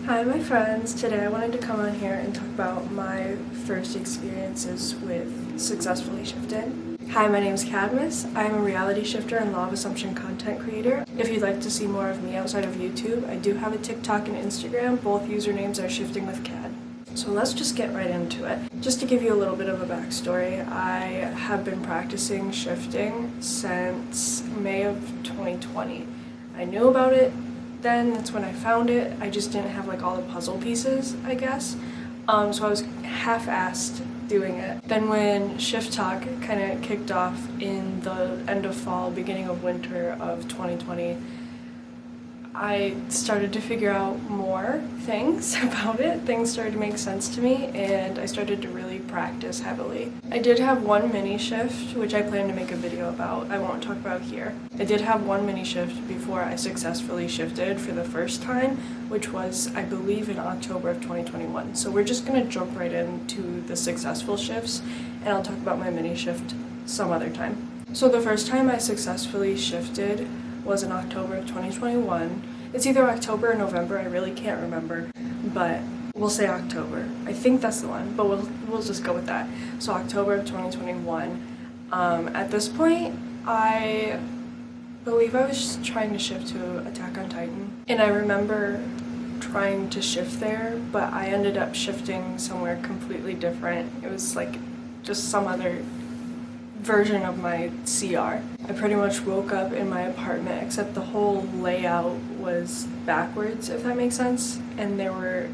Hi my friends, today I wanted to come on here and talk about my first experiences with successfully shifted. Hi, my name is Cadmus. I am a reality shifter and law of assumption content creator. If you'd like to see more of me outside of YouTube, I do have a TikTok and Instagram. Both usernames are ShiftingwithCad. So let's just get right into it. Just to give you a little bit of a backstory, I have been practicing shifting since May of 2020. I knew about it then, that's when I found it. I just didn't have like all the puzzle pieces, I guess. So I was half-assed doing it. Then when Shift Talk kind of kicked off in the end of fall, beginning of winter of 2020, I started to figure out more things about it. Things started to make sense to me, and I started to really practice heavily. I did have one mini shift, which I plan to make a video about. I won't talk about here. I did have one mini shift before I successfully shifted for the first time, which was, I believe, in October of 2021. So we're just gonna jump right into the successful shifts, and I'll talk about my mini shift some other time. So the first time I successfully shifted was in October of 2021. It's either October or November, I really can't remember, but we'll say October. I think that's the one, but we'll just go with that. So October of 2021. At this point, I believe I was trying to shift to Attack on Titan, and I remember trying to shift there, but I ended up shifting somewhere completely different. It was like just some other version of my CR. I pretty much woke up in my apartment, except the whole layout was backwards, if that makes sense. And there were,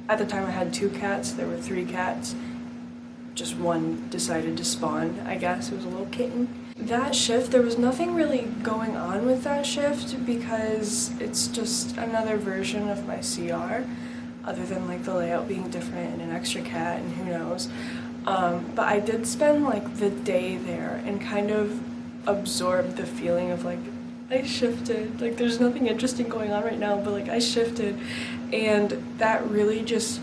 at the time I had 2 cats, there were 3 cats. Just one decided to spawn, I guess. It was a little kitten. That shift, there was nothing really going on with that shift because it's just another version of my CR, other than like the layout being different and an extra cat and who knows. But I did spend like the day there and kind of absorb the feeling of like, I shifted, like there's nothing interesting going on right now, but like I shifted, and that really just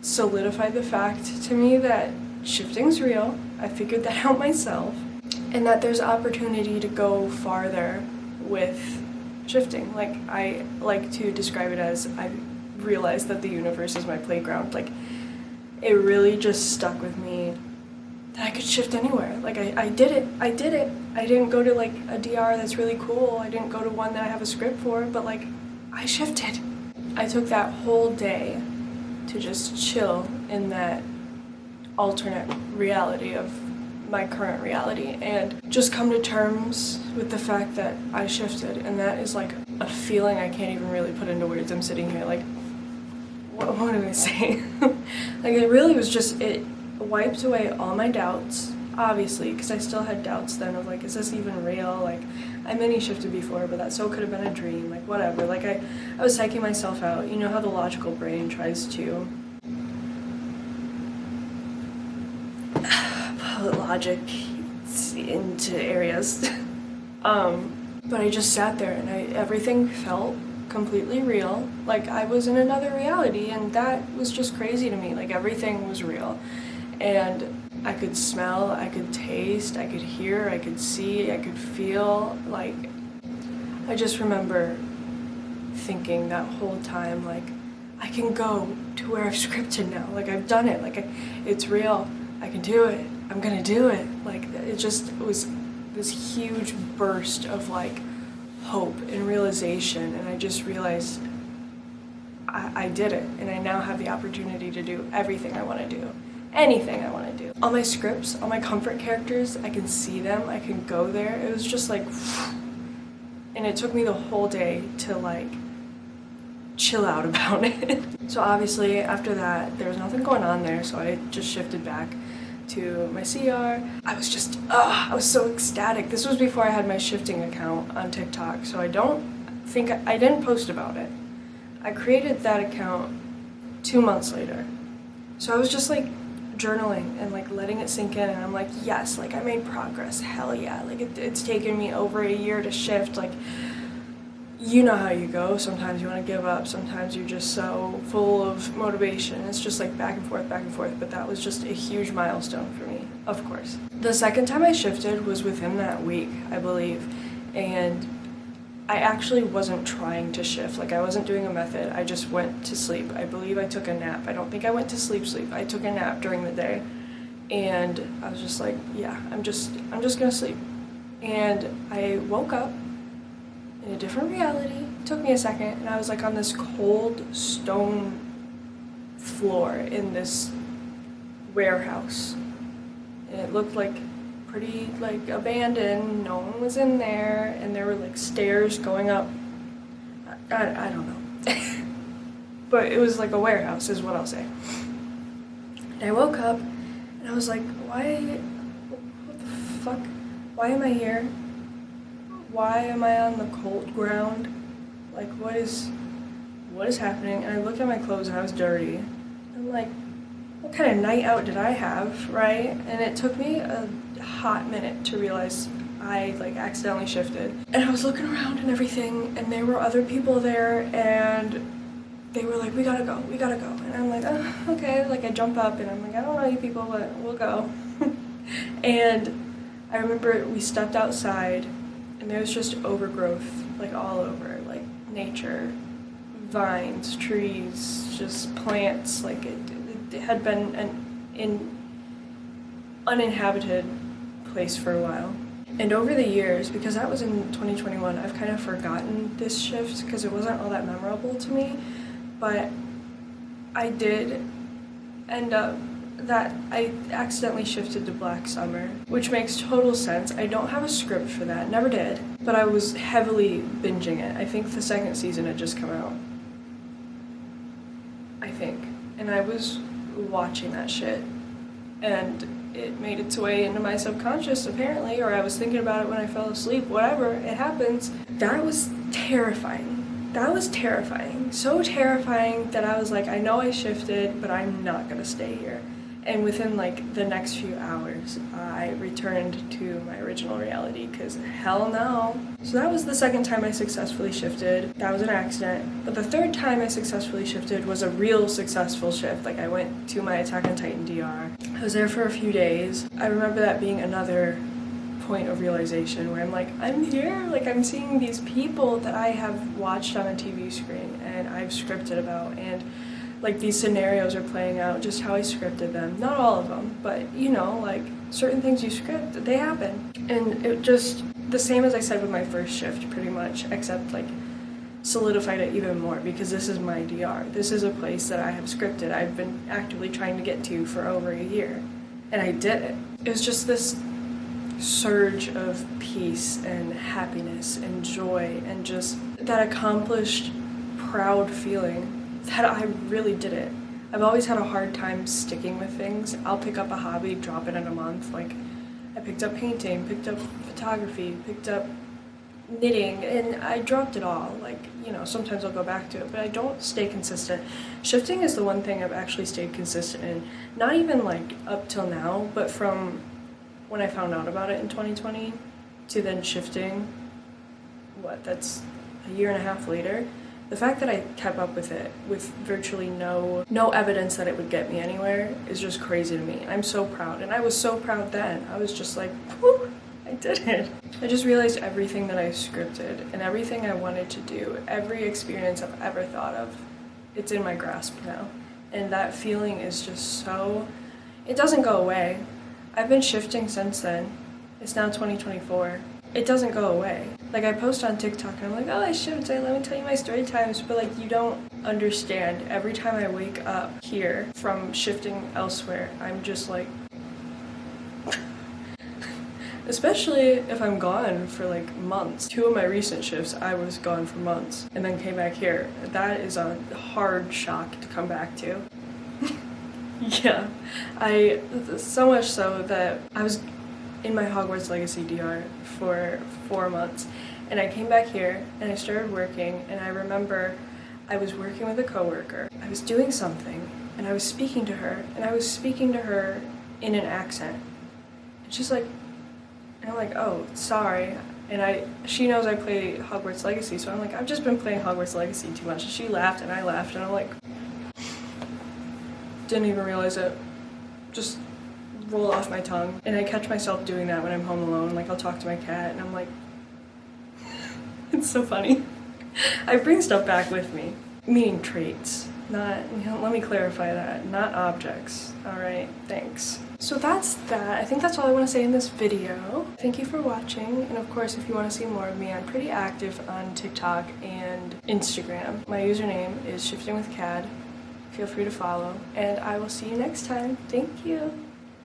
solidified the fact to me that shifting's real. I figured that out myself, and that there's opportunity to go farther with shifting. Like I like to describe it as I realized that the universe is my playground. Like it really just stuck with me that I could shift anywhere. Like I did it. I didn't go to like a DR that's really cool. I didn't go to one that I have a script for, but like I shifted. I took that whole day to just chill in that alternate reality of my current reality and just come to terms with the fact that I shifted, and that is like a feeling I can't even really put into words. I'm sitting here like, what do I say? Like it really was just, it wiped away all my doubts, obviously, because I still had doubts then of like, is this even real? Like I mini shifted before, but that so could have been a dream, like whatever. Like I was psyching myself out. You know how the logical brain tries to put logic into areas. But I just sat there and everything felt completely real. Like I was in another reality, and that was just crazy to me. Like everything was real, and I could smell, I could taste, I could hear, I could see, I could feel. Like I just remember thinking that whole time, like I can go to where I've scripted now. Like I've done it. Like it's real. I can do it. I'm gonna do it. Like it was this huge burst of like hope and realization, and I just realized I did it, and I now have the opportunity to do everything I want to do, anything I want to do. All my scripts, all my comfort characters, I can see them, I can go there. It was just like, and it took me the whole day to like chill out about it. So obviously after that there was nothing going on there, so I just shifted back to my CR. I was just, I was so ecstatic. This was before I had my shifting account on TikTok, so I didn't post about it. I created that account 2 months later. So I was just like journaling and like letting it sink in, and I'm like, yes, like I made progress, hell yeah. Like it's taken me over a year to shift. Like you know how you go. Sometimes you want to give up, sometimes you're just so full of motivation. It's just like back and forth, but that was just a huge milestone for me, of course. The second time I shifted was within that week, I believe, and I actually wasn't trying to shift. Like, I wasn't doing a method. I just went to sleep. I believe I took a nap. I don't think I went to sleep. I took a nap during the day, and I was just like, yeah, I'm just gonna sleep. And I woke up in a different reality. It took me a second, and I was like on this cold stone floor in this warehouse, and it looked like pretty like abandoned. No one was in there, and there were like stairs going up. I don't know. But it was like a warehouse is what I'll say. And I woke up and I was like, what the fuck? Why am I here? Why am I on the cold ground? Like, what is happening? And I looked at my clothes and I was dirty. I'm like, what kind of night out did I have, right? And it took me a hot minute to realize I like accidentally shifted. And I was looking around and everything, and there were other people there, and they were like, we gotta go. And I'm like, oh, okay. Like, I jump up and I'm like, I don't know you people, but we'll go. And I remember we stepped outside, and there was just overgrowth, like all over, like nature, vines, trees, just plants. Like it had been an uninhabited place for a while. And over the years, because that was in 2021, I've kind of forgotten this shift because it wasn't all that memorable to me. But I did end up that I accidentally shifted to Black Summer, which makes total sense. I don't have a script for that, never did, but I was heavily binging it. I think the second season had just come out, I think, and I was watching that shit, and it made its way into my subconscious apparently, or I was thinking about it when I fell asleep, whatever, it happens. That was terrifying. That was terrifying. So terrifying that I was like, I know I shifted, but I'm not gonna stay here. And within like the next few hours, I returned to my original reality, because hell no. So that was the second time I successfully shifted. That was an accident. But the third time I successfully shifted was a real successful shift. Like, I went to my Attack on Titan DR. I was there for a few days. I remember that being another point of realization where I'm like, I'm here, like I'm seeing these people that I have watched on a TV screen and I've scripted about, and like these scenarios are playing out just how I scripted them. Not all of them, but you know, like certain things you script, they happen. And it just, the same as I said with my first shift pretty much, except like solidified it even more, because this is my DR. This is a place that I have scripted. I've been actively trying to get to for over a year, and I did it. It was just this surge of peace and happiness and joy and just that accomplished, proud feeling that I really did it. I've always had a hard time sticking with things. I'll pick up a hobby, drop it in a month. Like, I picked up painting, picked up photography, picked up knitting, and I dropped it all. Like, you know, sometimes I'll go back to it, but I don't stay consistent. Shifting is the one thing I've actually stayed consistent in. Not even like up till now, but from when I found out about it in 2020 to then shifting, that's a year and a half later. The fact that I kept up with it with virtually no evidence that it would get me anywhere is just crazy to me. I'm so proud, and I was so proud then. I was just like, whew, I did it. I just realized everything that I scripted and everything I wanted to do, every experience I've ever thought of, it's in my grasp now. And that feeling is just so, it doesn't go away. I've been shifting since then. It's now 2024. It doesn't go away. Like, I post on TikTok and I'm like, oh, I shifted, let me tell you my story times, but like, you don't understand. Every time I wake up here from shifting elsewhere, I'm just like, especially if I'm gone for like months. 2 of my recent shifts, I was gone for months and then came back here. That is a hard shock to come back to. Yeah, so much so that I was in my Hogwarts Legacy DR for 4 months, and I came back here and I started working, and I remember I was working with a coworker. I was doing something and I was speaking to her, and I was speaking to her in an accent. And she's like, and I'm like, oh, sorry. And she knows I play Hogwarts Legacy, so I'm like, I've just been playing Hogwarts Legacy too much. And she laughed and I laughed, and I'm like, didn't even realize it. Just roll off my tongue. And I catch myself doing that when I'm home alone. Like, I'll talk to my cat and I'm like, It's so funny. I bring stuff back with me, meaning traits, not, let me clarify that, not objects. All right, thanks. So that's that. I think that's all I want to say in this video. Thank you for watching, and of course, if you want to see more of me, I'm pretty active on TikTok and Instagram. My username is ShiftingwithCad. Feel free to follow, and I will see you next time. Thank you.